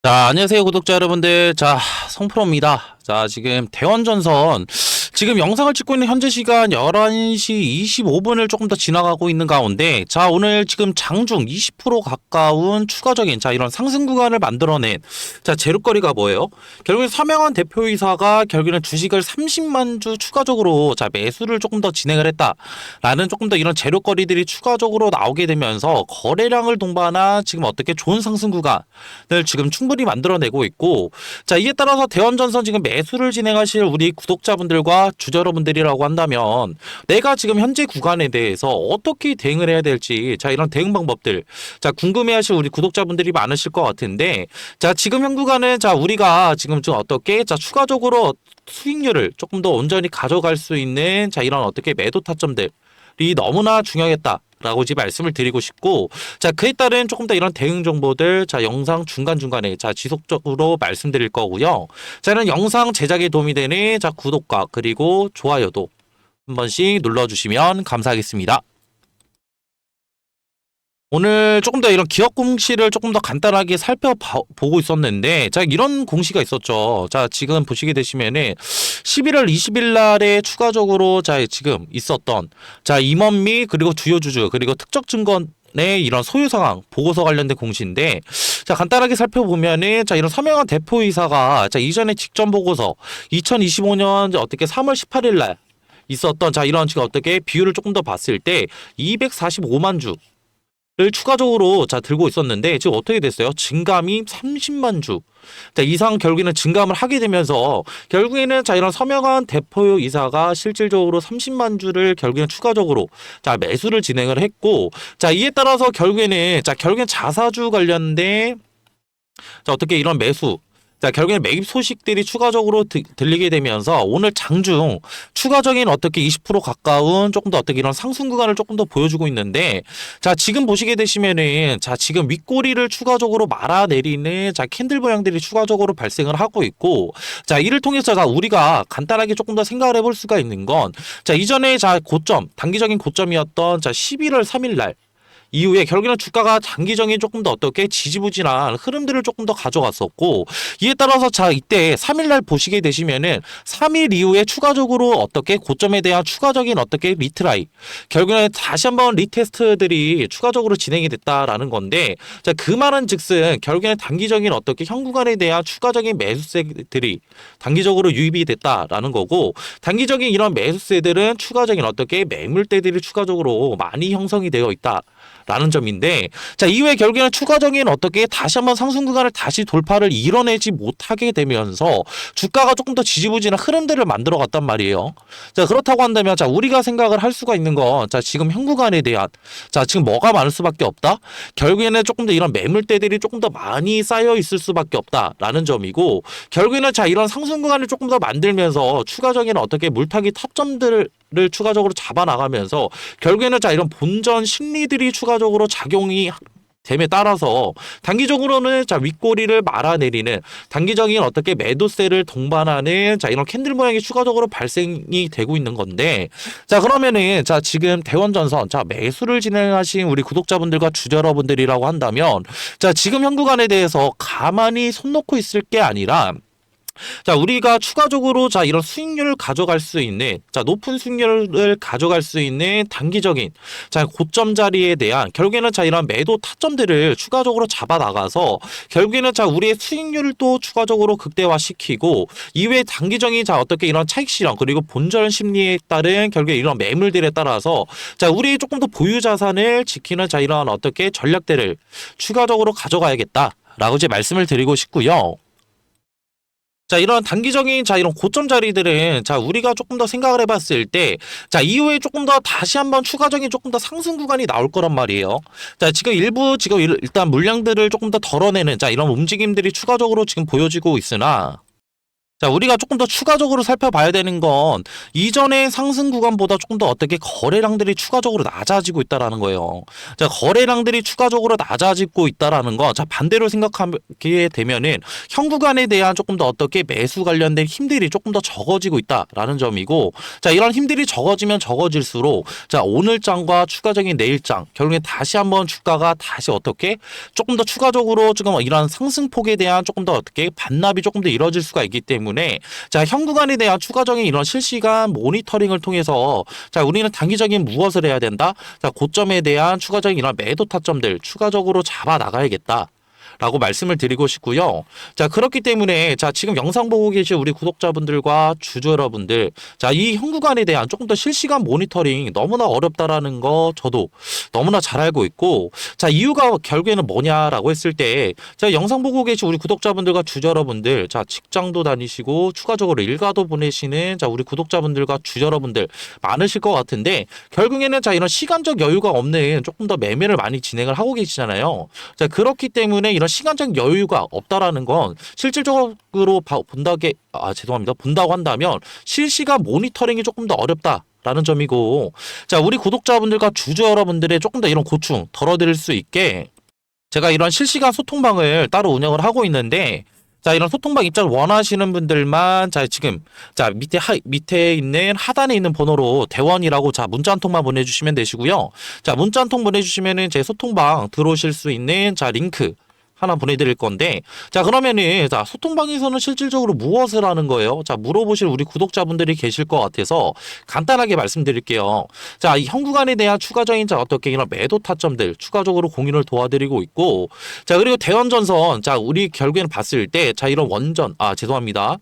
자, 안녕하세요, 구독자 여러분들. 자, 성프로입니다. 자, 지금 대원전선, 지금 영상을 찍고 있는 현재 시간 11시 25분을 조금 더 지나가고 있는 가운데, 자, 오늘 지금 장중 20% 가까운 추가적인, 자, 이런 상승 구간을 만들어낸, 자, 재료거리가 뭐예요? 결국엔 서명한 대표이사가 결국에는 주식을 30만 주 추가적으로, 자, 매수를 조금 더 진행을 했다라는 조금 더 이런 재료거리들이 추가적으로 나오게 되면서 거래량을 동반한 지금 어떻게 좋은 상승 구간을 지금 충분히 만들어내고 있고, 자, 이에 따라서 대원전선 지금 매수를 진행하실 우리 구독자분들과 주주 여러분들이라고 한다면 내가 지금 현재 구간에 대해서 어떻게 대응을 해야 될지, 자, 이런 대응 방법들, 자, 궁금해하실 우리 구독자분들이 많으실 것 같은데, 자, 지금 현 구간은, 자, 우리가 지금 좀 어떻게, 자, 추가적으로 수익률을 조금 더 온전히 가져갈 수 있는, 자, 이런 어떻게 매도 타점들이 너무나 중요하겠다 라고 이제 말씀을 드리고 싶고, 자, 그에 따른 조금 더 이런 대응 정보들, 자, 영상 중간중간에, 자, 지속적으로 말씀드릴 거고요. 자, 이런 영상 제작에 도움이 되는, 자, 구독과 그리고 좋아요도 한 번씩 눌러주시면 감사하겠습니다. 오늘 조금 더 이런 기업 공시를 조금 더 간단하게 살펴보고 있었는데, 자, 이런 공시가 있었죠. 자, 지금 보시게 되시면은 11월 20일 날에 추가적으로, 자, 지금 있었던, 자, 임원미 그리고 주요 주주 그리고 특적 증권의 이런 소유 상황 보고서 관련된 공시인데, 자, 간단하게 살펴보면은, 자, 이런 서명한 대표이사가, 자, 이전에 직전 보고서 2025년 어떻게 3월 18일 날 있었던, 자, 이런 지금 어떻게 비율을 조금 더 봤을 때 245만 주 를 추가적으로, 자, 들고 있었는데 지금 어떻게 됐어요? 증감이 30만 주, 자, 이상 결국에는 증감을 하게 되면서 결국에는, 자, 이런 서명한 대표이사가 실질적으로 30만 주를 결국에는 추가적으로, 자, 매수를 진행을 했고, 자, 이에 따라서 결국에는, 자, 결국엔 자사주 관련된, 자, 어떻게 이런 매수, 자, 결국엔 매입 소식들이 추가적으로 들리게 되면서 오늘 장중 추가적인 어떻게 20% 가까운 조금 더 어떻게 이런 상승 구간을 조금 더 보여주고 있는데, 자, 지금 보시게 되시면은, 자, 지금 윗꼬리를 추가적으로 말아내리는, 자, 캔들 모양들이 추가적으로 발생을 하고 있고, 자, 이를 통해서, 자, 우리가 간단하게 조금 더 생각을 해볼 수가 있는 건, 자, 이전에, 자, 고점, 단기적인 고점이었던, 자, 11월 3일 날 이후에 결국에는 주가가 장기적인 조금 더 어떻게 지지부진한 흐름들을 조금 더 가져갔었고, 이에 따라서, 자, 이때 3일날 보시게 되시면은 3일 이후에 추가적으로 어떻게 고점에 대한 추가적인 어떻게 리트라이, 결국에는 다시 한번 리테스트들이 추가적으로 진행이 됐다라는 건데, 자, 그 말은 즉슨 결국에는 단기적인 어떻게 현 구간에 대한 추가적인 매수세들이 단기적으로 유입이 됐다라는 거고, 단기적인 이런 매수세들은 추가적인 어떻게 매물대들이 추가적으로 많이 형성이 되어 있다 라는 점인데, 자, 이후에 결국에는 추가적인 어떻게 다시 한번 상승 구간을 다시 돌파를 이뤄내지 못하게 되면서 주가가 조금 더 지지부진한 흐름들을 만들어 갔단 말이에요. 자, 그렇다고 한다면, 자, 우리가 생각을 할 수가 있는 건, 자, 지금 현 구간에 대한, 자, 지금 뭐가 많을 수밖에 없다? 결국에는 조금 더 이런 매물대들이 조금 더 많이 쌓여 있을 수밖에 없다라는 점이고, 결국에는, 자, 이런 상승 구간을 조금 더 만들면서 추가적인 어떻게 물타기 타점들을 추가적으로 잡아나가면서 결국에는, 자, 이런 본전 심리들이 추가적으로 작용이 됨에 따라서 단기적으로는, 자, 윗꼬리를 말아내리는 단기적인 어떻게 매도세를 동반하는, 자, 이런 캔들 모양이 추가적으로 발생이 되고 있는 건데, 자, 그러면은, 자, 지금 대원전선, 자, 매수를 진행하신 우리 구독자분들과 주주 여러분들이라고 한다면, 자, 지금 현 구간에 대해서 가만히 손 놓고 있을 게 아니라, 자, 우리가 추가적으로, 자, 이런 수익률을 가져갈 수 있는, 자, 높은 수익률을 가져갈 수 있는 단기적인, 자, 고점 자리에 대한 결국에는, 자, 이런 매도 타점들을 추가적으로 잡아 나가서 결국에는, 자, 우리의 수익률을 또 추가적으로 극대화시키고, 이외에 단기적인, 자, 어떻게 이런 차익 실현 그리고 본전 심리에 따른 결국에 이런 매물들에 따라서, 자, 우리 조금 더 보유 자산을 지키는, 자, 이런 어떻게 전략들을 추가적으로 가져가야겠다라고 이제 말씀을 드리고 싶고요. 자, 이런 단기적인, 자, 이런 고점 자리들은, 자, 우리가 조금 더 생각을 해봤을 때, 자, 이후에 조금 더 다시 한번 추가적인 조금 더 상승 구간이 나올 거란 말이에요. 자, 지금 일부, 지금 일단 물량들을 조금 더 덜어내는, 자, 이런 움직임들이 추가적으로 지금 보여지고 있으나, 자, 우리가 조금 더 추가적으로 살펴봐야 되는 건 이전의 상승 구간보다 조금 더 어떻게 거래량들이 추가적으로 낮아지고 있다라는 거예요. 자, 거래량들이 추가적으로 낮아지고 있다라는 거. 자, 반대로 생각하게 되면은 현 구간에 대한 조금 더 어떻게 매수 관련된 힘들이 조금 더 적어지고 있다라는 점이고, 자, 이런 힘들이 적어지면 적어질수록 자, 오늘 장과 추가적인 내일 장 결국에 다시 한번 주가가 다시 어떻게 조금 더 추가적으로 지금 이런 상승폭에 대한 조금 더 어떻게 반납이 조금 더 이루어질 수가 있기 때문에 자, 현 구간에 대한 추가적인 이런 실시간 모니터링을 통해서 자, 우리는 단기적인 무엇을 해야 된다? 자, 고점에 대한 추가적인 이런 매도 타점들 추가적으로 잡아 나가야겠다. 라고 말씀을 드리고 싶고요. 자, 그렇기 때문에 자, 지금 영상 보고 계신 우리 구독자분들과 주주 여러분들, 자, 이 현 구간에 대한 조금 더 실시간 모니터링 너무나 어렵다라는 거 저도 너무나 잘 알고 있고, 자, 이유가 결국에는 뭐냐라고 했을 때, 자, 영상 보고 계신 우리 구독자분들과 주주 여러분들, 자, 직장도 다니시고 추가적으로 일가도 보내시는 자, 우리 구독자분들과 주주 여러분들 많으실 것 같은데, 결국에는 자, 이런 시간적 여유가 없는 조금 더 매매를 많이 진행을 하고 계시잖아요. 자, 그렇기 때문에 이런 시간적 여유가 없다라는 건 실질적으로 본다고 한다면 실시간 모니터링이 조금 더 어렵다라는 점이고, 자, 우리 구독자분들과 주주 여러분들의 조금 더 이런 고충 덜어드릴 수 있게 제가 이런 실시간 소통방을 따로 운영을 하고 있는데, 자, 이런 소통방 입장을 원하시는 분들만 자, 지금 자, 밑에 있는 하단에 있는 번호로 대원이라고 자, 문자 한 통만 보내주시면 되시고요. 자, 문자 한 통 보내주시면은 제 소통방 들어오실 수 있는 자, 링크 하나 보내드릴 건데, 자, 그러면은 자, 소통방에서는 실질적으로 무엇을 하는 거예요? 자, 물어보실 우리 구독자분들이 계실 것 같아서 간단하게 말씀드릴게요. 자, 이 현 구간에 대한 추가적인 자, 어떻게 이런 매도 타점들 추가적으로 공유를 도와드리고 있고, 자, 그리고 대원전선, 자, 우리 결국에는 봤을 때 자, 이런 죄송합니다.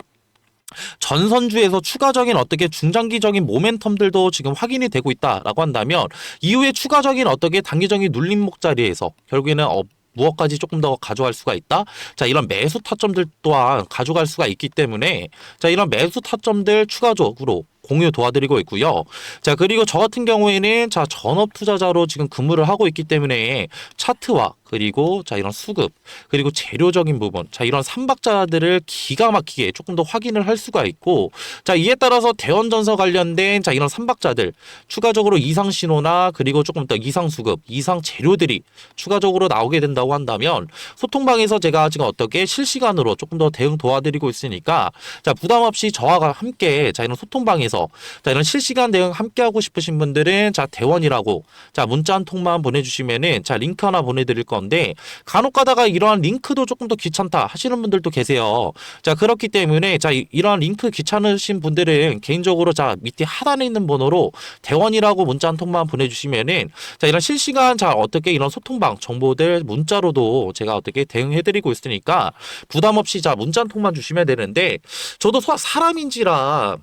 전선주에서 추가적인 어떻게 중장기적인 모멘텀들도 지금 확인이 되고 있다라고 한다면, 이후에 추가적인 어떻게 단기적인 눌림목 자리에서 결국에는 무엇까지 조금 더 가져갈 수가 있다? 자, 이런 매수 타점들 또한 가져갈 수가 있기 때문에 자, 이런 매수 타점들 추가적으로 공유 도와드리고 있고요. 자, 그리고 저 같은 경우에는 자, 전업 투자자로 지금 근무를 하고 있기 때문에 차트와 그리고 자, 이런 수급 그리고 재료적인 부분, 자, 이런 삼박자들을 기가 막히게 조금 더 확인을 할 수가 있고, 자, 이에 따라서 대원전서 관련된 자, 이런 삼박자들 추가적으로 이상 신호나 그리고 조금 더 이상 수급, 이상 재료들이 추가적으로 나오게 된다고 한다면 소통방에서 제가 지금 어떻게 실시간으로 조금 더 대응 도와드리고 있으니까 자, 부담 없이 저와 함께 자, 이런 소통방에서 자, 이런 실시간 대응 함께 하고 싶으신 분들은 자, 대원이라고 자, 문자 한 통만 보내주시면은 자, 링크 하나 보내드릴 건데, 간혹 가다가 이러한 링크도 조금 더 귀찮다 하시는 분들도 계세요. 자, 그렇기 때문에 자, 이러한 링크 귀찮으신 분들은 개인적으로 자, 밑에 하단에 있는 번호로 대원이라고 문자 한 통만 보내주시면은 자, 이런 실시간 자, 어떻게 이런 소통방 정보들 문자로도 제가 어떻게 대응해드리고 있으니까 부담 없이 자, 문자 한 통만 주시면 되는데, 저도 사람인지라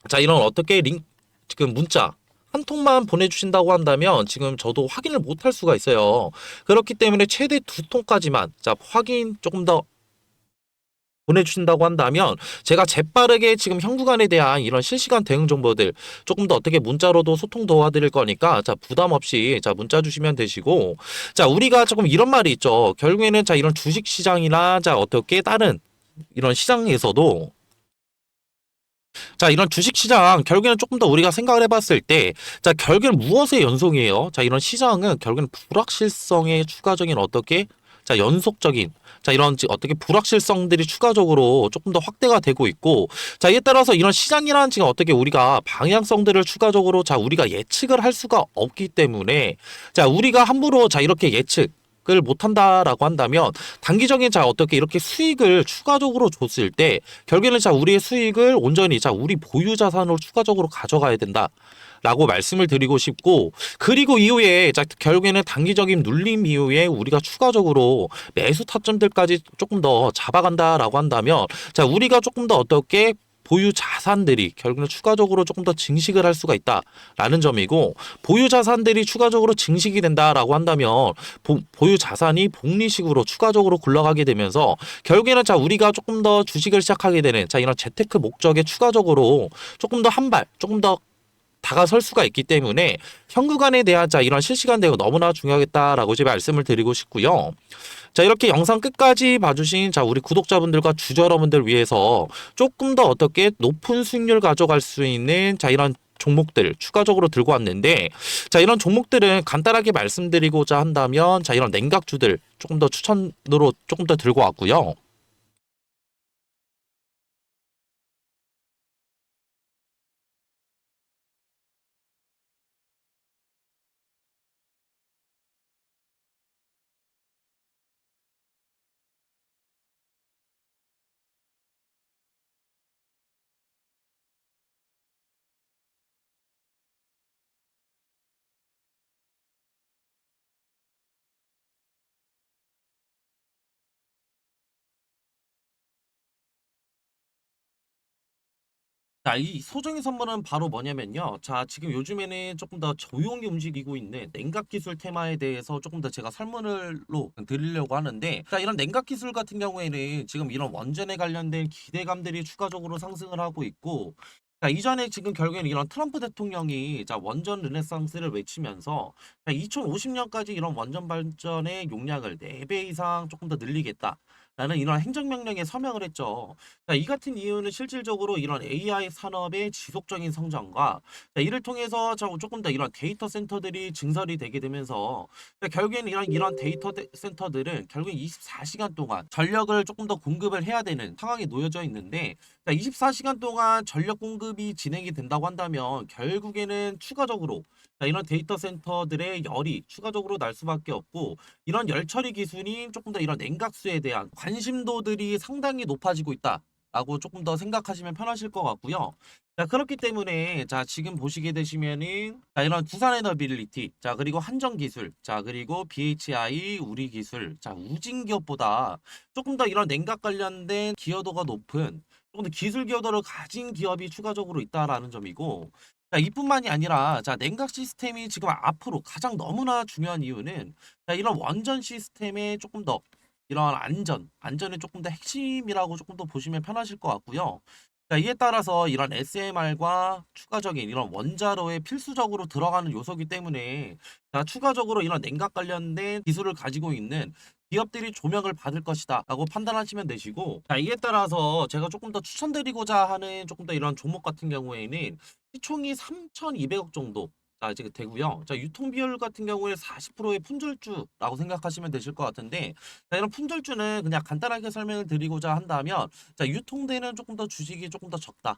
자, 이런 어떻게 지금 문자 한 통만 보내주신다고 한다면 지금 저도 확인을 못할 수가 있어요. 그렇기 때문에 최대 2통까지만 자, 확인 조금 더 보내주신다고 한다면 제가 재빠르게 지금 현 구간에 대한 이런 실시간 대응 정보들 조금 더 어떻게 문자로도 소통 도와드릴 거니까 자, 부담 없이 자, 문자 주시면 되시고, 자, 우리가 조금 이런 말이 있죠. 결국에는 자, 이런 주식 시장이나 자, 어떻게 다른 이런 시장에서도 자, 이런 주식시장 결국에는 조금 더 우리가 생각을 해봤을 때 자, 결국에는 무엇의 연속이에요? 자, 이런 시장은 결국에는 불확실성의 추가적인 어떻게 자, 연속적인 자, 이런 어떻게 불확실성들이 추가적으로 조금 더 확대가 되고 있고, 자, 이에 따라서 이런 시장이라는 지금 어떻게 우리가 방향성들을 추가적으로 자, 우리가 예측을 할 수가 없기 때문에 자, 우리가 함부로 자, 이렇게 예측을 못한다라고 한다면 단기적인 자, 어떻게 이렇게 수익을 추가적으로 줬을 때 결국에는 자, 우리의 수익을 온전히 자, 우리 보유 자산으로 추가적으로 가져가야 된다 라고 말씀을 드리고 싶고, 그리고 이후에 자, 결국에는 단기적인 눌림 이후에 우리가 추가적으로 매수 타점들까지 조금 더 잡아간다라고 한다면 자, 우리가 조금 더 어떻게 보유 자산들이 결국은 추가적으로 조금 더 증식을 할 수가 있다라는 점이고, 보유 자산들이 추가적으로 증식이 된다라고 한다면 보유 자산이 복리식으로 추가적으로 굴러가게 되면서 결국에는 자, 우리가 조금 더 주식을 시작하게 되는 자, 이런 재테크 목적에 추가적으로 조금 더 한 발, 조금 더 다가설 수가 있기 때문에 현 구간에 대한 자 이런 실시간 대응 너무나 중요하겠다라고 이제 말씀을 드리고 싶고요. 자, 이렇게 영상 끝까지 봐주신 자 우리 구독자분들과 주주 여러분들 위해서 조금 더 어떻게 높은 수익률 가져갈 수 있는 자 이런 종목들 추가적으로 들고 왔는데, 자 이런 종목들은 간단하게 말씀드리고자 한다면 자 이런 냉각주들 조금 더 추천으로 조금 더 들고 왔고요. 자, 이 소정의 선물은 바로 뭐냐면요. 자, 지금 요즘에는 조금 더 조용히 움직이고 있는 냉각 기술 테마에 대해서 조금 더 제가 설문을로 드리려고 하는데, 자, 이런 냉각 기술 같은 경우에는 지금 이런 원전에 관련된 기대감들이 추가적으로 상승을 하고 있고, 자, 이전에 지금 결국에는 이런 트럼프 대통령이 자, 원전 르네상스를 외치면서 자, 2050년까지 이런 원전 발전의 용량을 4배 이상 조금 더 늘리겠다. 라는 이런 행정명령에 서명을 했죠. 자, 이 같은 이유는 실질적으로 이런 AI 산업의 지속적인 성장과 자, 이를 통해서 조금 더 이런 데이터 센터들이 증설이 되게 되면서 자, 결국에는 이런 데이터 센터들은 결국 24시간 동안 전력을 조금 더 공급을 해야 되는 상황에 놓여져 있는데, 자, 24시간 동안 전력 공급이 진행이 된다고 한다면 결국에는 추가적으로 자, 이런 데이터 센터들의 열이 추가적으로 날 수밖에 없고, 이런 열 처리 기술이 조금 더 이런 냉각수에 대한 관심도들이 상당히 높아지고 있다라고 조금 더 생각하시면 편하실 것 같고요. 자, 그렇기 때문에 자, 지금 보시게 되시면은 자, 이런 두산 에너빌리티, 자, 그리고 한정 기술, 자, 그리고 BHI 우리 기술, 자, 우진 기업보다 조금 더 이런 냉각 관련된 기여도가 높은 조금 더 기술 기여도를 가진 기업이 추가적으로 있다라는 점이고, 자, 이뿐만이 아니라 자, 냉각 시스템이 지금 앞으로 가장 너무나 중요한 이유는 자, 이런 원전 시스템의 조금 더 이런 안전이 조금 더 핵심이라고 조금 더 보시면 편하실 것 같고요. 자, 이에 따라서 이런 SMR과 추가적인 이런 원자로에 필수적으로 들어가는 요소이기 때문에 자, 추가적으로 이런 냉각 관련된 기술을 가지고 있는 기업들이 조명을 받을 것이다 라고 판단하시면 되시고, 자, 이에 따라서 제가 조금 더 추천드리고자 하는 조금 더 이런 종목 같은 경우에는 시총이 3,200억 정도 자, 지금 되고요. 자, 유통 비율 같은 경우에 40%의 품절주라고 생각하시면 되실 것 같은데, 자, 이런 품절주는 그냥 간단하게 설명을 드리고자 한다면, 자, 유통되는 조금 더 주식이 조금 더 적다.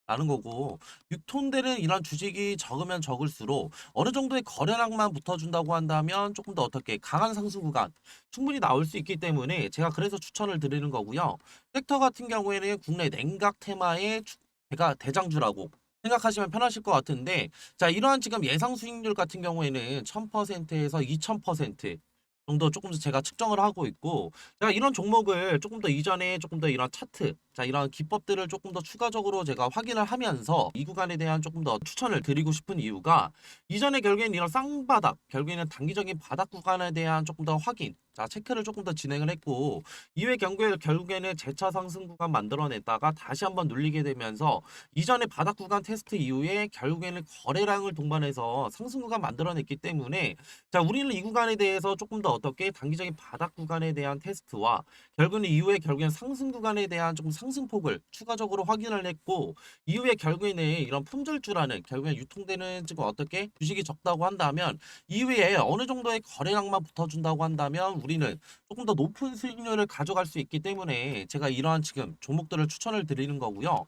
라는 거고, 유통되는 이런 주식이 적으면 적을수록 어느 정도의 거래량만 붙어준다고 한다면 조금 더 어떻게 강한 상승 구간 충분히 나올 수 있기 때문에 제가 그래서 추천을 드리는 거고요. 섹터 같은 경우에는 국내 냉각 테마의 제가 대장주라고 생각하시면 편하실 것 같은데, 자, 이러한 지금 예상 수익률 같은 경우에는 1000%에서 2000% 정도 조금 더 제가 측정을 하고 있고, 제가 이런 종목을 조금 더 이전에 조금 더 이런 차트, 자, 이런 기법들을 조금 더 추가적으로 제가 확인을 하면서 이 구간에 대한 조금 더 추천을 드리고 싶은 이유가, 이전에 결국에는 이런 쌍바닥, 결국에는 단기적인 바닥 구간에 대한 조금 더 확인, 자, 체크를 조금 더 진행을 했고, 이후에 경우에 결국에는 재차 상승 구간 만들어냈다가 다시 한번 눌리게 되면서 이전에 바닥 구간 테스트 이후에 결국에는 거래량을 동반해서 상승 구간 만들어냈기 때문에, 자, 우리는 이 구간에 대해서 조금 더 어떻게 단기적인 바닥 구간에 대한 테스트와 결국에는 이후에 결국에는 상승 구간에 대한 조금 상승폭을 추가적으로 확인을 했고, 이후에 결국에는 이런 품절주라는 결국에 유통되는 지금 어떻게 주식이 적다고 한다면 이후에 어느 정도의 거래량만 붙어준다고 한다면 우리는 조금 더 높은 수익률을 가져갈 수 있기 때문에 제가 이러한 지금 종목들을 추천을 드리는 거고요.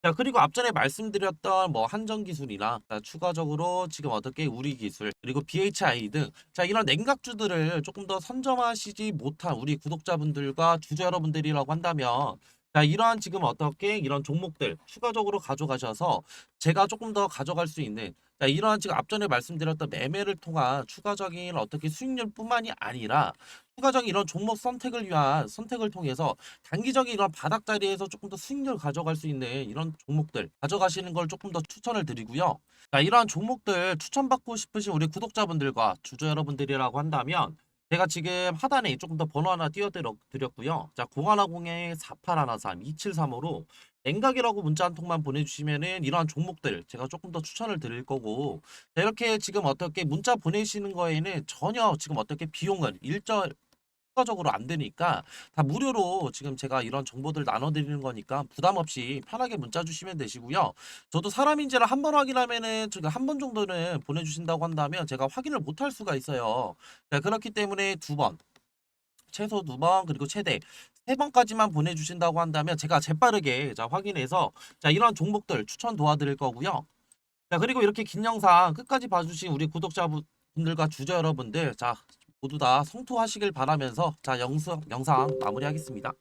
자, 그리고 앞전에 말씀드렸던 뭐 한전기술이나 자, 추가적으로 지금 어떻게 우리기술 그리고 BHI 등 자, 이런 냉각주들을 조금 더 선점하시지 못한 우리 구독자분들과 주주 여러분들이라고 한다면, 자, 이러한 지금 어떻게 이런 종목들 추가적으로 가져가셔서 제가 조금 더 가져갈 수 있는 자, 이러한 지금 앞전에 말씀드렸던 매매를 통한 추가적인 어떻게 수익률뿐만이 아니라 추가적인 이런 종목 선택을 위한 선택을 통해서 단기적인 이런 바닥 자리에서 조금 더 수익률 가져갈 수 있는 이런 종목들 가져가시는 걸 조금 더 추천을 드리고요. 자, 이러한 종목들 추천받고 싶으신 우리 구독자분들과 주주 여러분들이라고 한다면 제가 지금 하단에 조금 더 번호 하나 띄워드렸고요. 자, 0110-4813-2735로 N각이라고 문자 한 통만 보내주시면은 이러한 종목들 제가 조금 더 추천을 드릴 거고, 자, 이렇게 지금 어떻게 문자 보내시는 거에는 전혀 지금 어떻게 비용은 추가적으로 안 되니까 다 무료로 지금 제가 이런 정보들 나눠드리는 거니까 부담 없이 편하게 문자 주시면 되시고요. 저도 사람인지를 한 번 확인하면은 제가 한 번 정도는 보내주신다고 한다면 제가 확인을 못 할 수가 있어요. 자, 그렇기 때문에 두 번, 최소 두 번, 그리고 최대 세 번까지만 보내주신다고 한다면 제가 재빠르게 자 확인해서 자 이런 종목들 추천 도와드릴 거고요. 자, 그리고 이렇게 긴 영상 끝까지 봐주신 우리 구독자분들과 주저 여러분들, 자 모두 다 성투하시길 바라면서 자 영상 마무리하겠습니다.